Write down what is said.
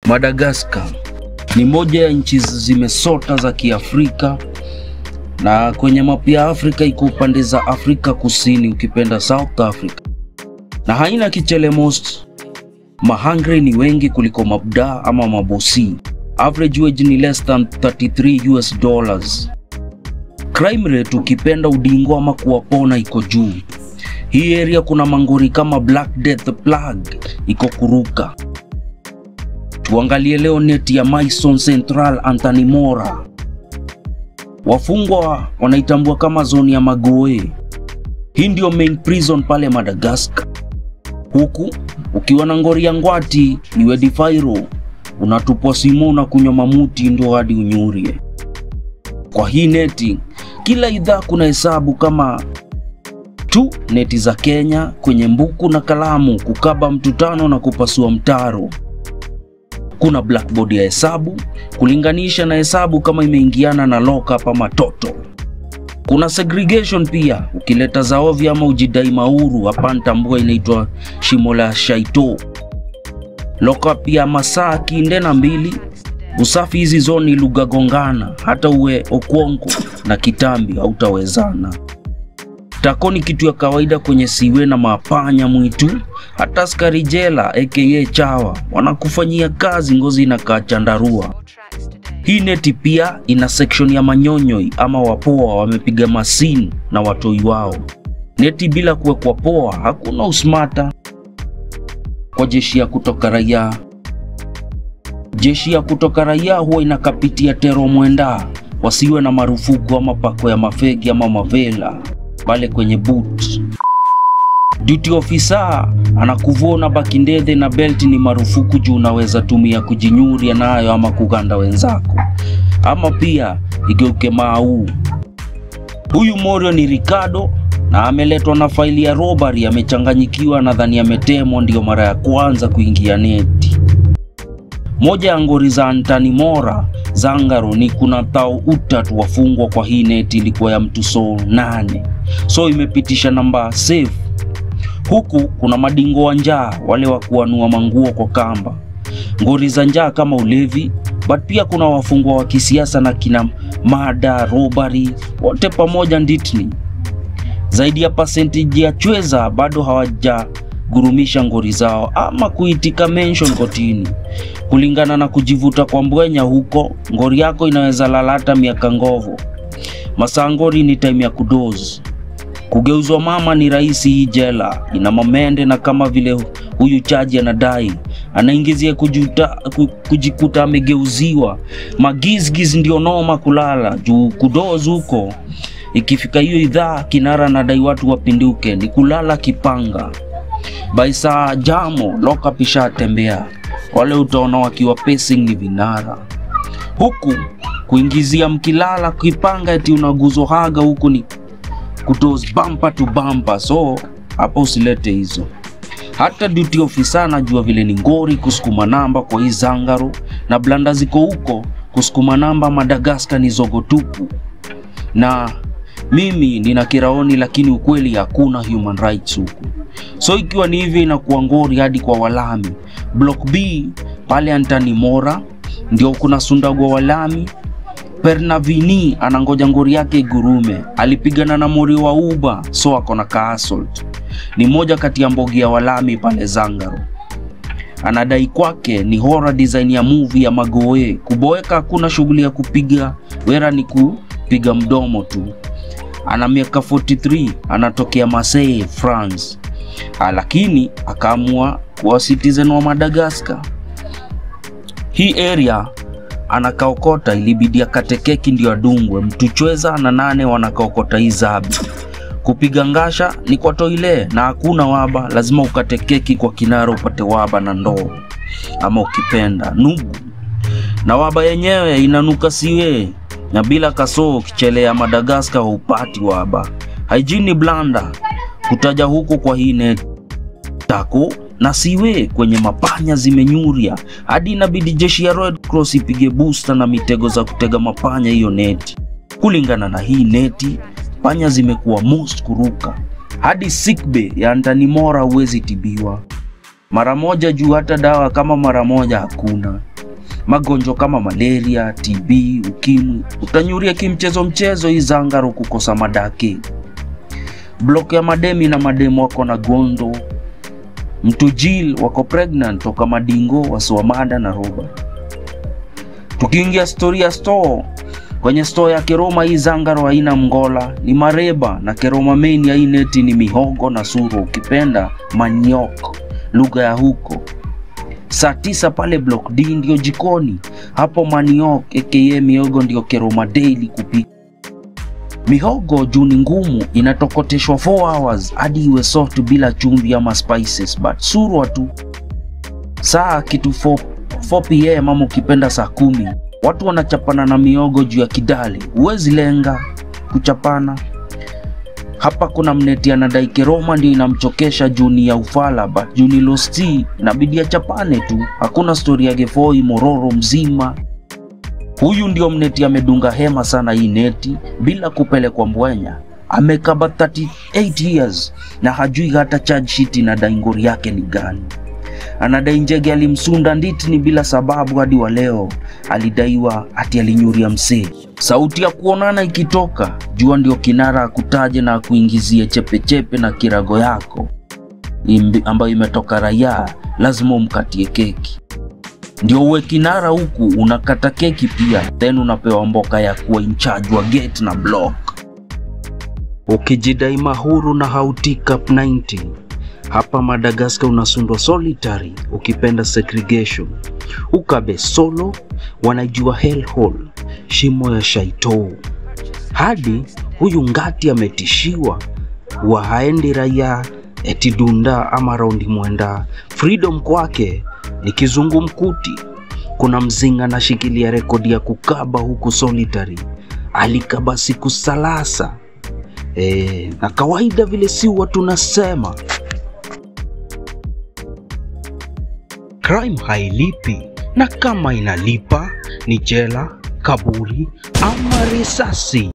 Madagascar ni moja ya nchi zimesota za Kiafrika, na kwenye mapi ya Afrika iko upande za Afrika Kusini ukipenda South Africa, na haina kichele most. Mahangre ni wengi kuliko mabda ama mabosi. Average wage ni less than $33. Crime rate ukipenda udingo ama kuwapona iko juu. Hii area kuna mangori kama Black Death Plague iko kuruka. Tuangalie leo neti ya Maison Central Antanimora. Wafungwa wanaitambua kama zone ya Magoe. Hii ndio main prison pale Madagascar. Huku ukiwa na ngori ya ngwati ni Wedifairo, unatupwa simu na kunywa mamuti ndio hadi unyurie. Kwa hii neti kila idhaa kuna hesabu kama 2 neti za Kenya kwenye mbuku na kalamu kukaba mtu 5 na kupasua mtaro. Kuna blackboard ya hesabu kulinganisha na hesabu kama imeingiana na lock up ama toto. Kuna segregation pia, ukileta za ovyo ama ujidai mauru hapa ntambua inaitwa shimo la shaito. Lock up ya masaa kinde na 2. Usafi hizi zoni lugha gongana, hata uwe Okwonko na Kitambi hautawezana. Takoni kitu ya kawaida kwenye siwe na mapanya mwitu, hata askari jela aka chawa wanakufanyia kazi ngozi inakaa chandarua. Hii neti pia ina section ya manyonyoi ama wapoa wamepiga masini na watoi wao. Neti bila kuwekwa poa hakuna usmata. Kwa jeshi ya kutoka raia. Jeshi ya kutoka raia huwa inakapitia tero mwenda, wasiwe na marufuku ama pako ya mafegi ama mavela pale kwenye boot. Duty officer anakuvona bakindede na belt ni marufuku juu unaweza tumia kujinyuria nayo ama kuganda wenzako. Ama pia igeuke mau. Huyu Morio ni Ricardo na ameletwa na faili ya robbery, amechanganyikiwa nadhani ametemwa ndio mara ya kwanza kuingia neti. Moja ya ngori za Antanimora Zangaro ni kuna tao utatu wafungwa kwa hii neti ilikuwa ya mtu 8. So imepitisha namba safe. Huku kuna madingo wa njaa wale wa kuanua manguo kwa kamba. Ngori za njaa kama ulevi, but pia kuna wafungwa wa kisiasa na kina mada, robbery, wote pamoja nditni. Zaidi ya percentage ya chweza bado hawaja gurumisha ngori zao ama kuitika mention kotini. Kulingana na kujivuta kwa mbwenya huko, ngori yako inaweza lalata miaka ngovo. Masaa ngori ni time ya kudozi. Kugeuzwa mama ni rahisi hii jela, ina mamende, na kama vile huyu chaji anadai anaingizia kujikuta amegeuziwa. Magizgiz ndio noma kulala juu kudozi huko. Ikifika hiyo idhaa kinara nadai watu wapinduke ni kulala kipanga. Baisa jamo loka pisha tembea, wale utaona wakiwa pacing ni vinara. Huku kuingizia mkilala kipanga eti unaguzo haga huku ni kutoz bumper to bumper, so hapa usilete hizo. Hata duty officer anajua vile ni ngori kusukuma namba kwa hii Zangaro, na blanda ziko huko kusukuma namba Madagascar ni zogo tupu. Na mimi nina kiraoni lakini ukweli hakuna human rights huku. So ikiwa ni hivi inakuwa ngori hadi kwa walami. Block B pale Antanimora ndio kuna Sundagwa walami. Pernavini anangoja ngori yake igurume. Alipigana na mori wa Uba, so akona ka assault. Ni moja kati ya mbogi ya walami pale Zangaro. Anadai kwake ni horror design ya movie ya Magoe. Kuboeka hakuna shughuli ya kupiga, wera ni kupiga mdomo tu. Ana miaka 43, anatokea Marseille, France. Lakini akaamua kuwa citizen wa Madagascar. Hii area anakaokota ilibidi akate keki ndio adungwe. Mtu chweza na 8 wanakaokota hii zabi. Kupiga ngasha ni kwa toile na hakuna waba, lazima ukate keki kwa kinara upate waba na ndoo. Ama ukipenda nugu. Na waba yenyewe inanuka siwe, na bila kasoo kichelea Madagascar upati waba. Hygiene blanda kutaja huko kwa hii net. Tako na siwe kwenye mapanya zimenyuria, hadi inabidi jeshi ya Red Cross ipige booster na mitego za kutega mapanya hiyo neti. Kulingana na hii neti, panya zimekuwa most kuruka. Hadi sick bay ya Antanimora huwezi tibiwa mara moja juu hata dawa kama mara moja hakuna. Magonjwa kama malaria, TB, ukimwi utanyuria kimchezo Izangaro kukosa madaki. Block ya mademi na mademo wako na gondo. Mtu Jill wako pregnant toka Madingo, Wasuamada na Roba. Tukiingia story ya store, kwenye store ya Keroma Izangaro haina mgola, ni mareba, na Keroma main ya ineti ni mihogo na suro, ukipenda maniok lugha ya huko. Saa 9 pale block D ndio jikoni, hapo maniok aka mihogo ndio Keroma daily kupika. Mihogo juu ni ngumu inatokoteshwa 4 hours hadi iwe soft bila chumvi ama spices, but surwa tu saa kitu 4 PM ama ukipenda saa 10 watu wanachapana na mihogo juu ya kidale, huwezi lenga kuchapana. Hapa kuna mneti anadai Keroma ndio inamchokesha juni ya ufala, but juni losti inabidi achapane tu, hakuna story ya Gefoi Mororo mzima. Huyu ndio mneti amedunga hema sana hii neti bila kupelekwa Mbwenya. Amekaba 38 years na hajui hata charge sheet na daingori yake ni gani. Anadai Njege alimsunda nditini bila sababu hadi wa leo. Alidaiwa ati alinyuria msee. Sauti ya kuonana ikitoka, jua ndio kinara akutaje na kuingizie chepe na kirago yako ambayo imetoka Raya, lazima umkatie keki. Ndio uwe kinara huku unakata keki pia, then unapewa mboka ya kuwa in charge wa gate na block. Ukijidai mahuru na hauti cup 90, hapa Madagascar unasundwa solitary, ukipenda segregation. Ukabe solo, wanajua hellhole, shimo ya shaito. Hadi huyu ngati ametishiwa, wa haendi Raya, eti dunda ama raundi mwenda. Freedom kwake ni kizungumkuti. Kuna mzinga na shikilia rekodi ya kukaba huku solitary. Alikaba siku 30. Na kawaida vile si watu nasema. Crime hailipi, na kama inalipa ni jela, kaburi ama risasi.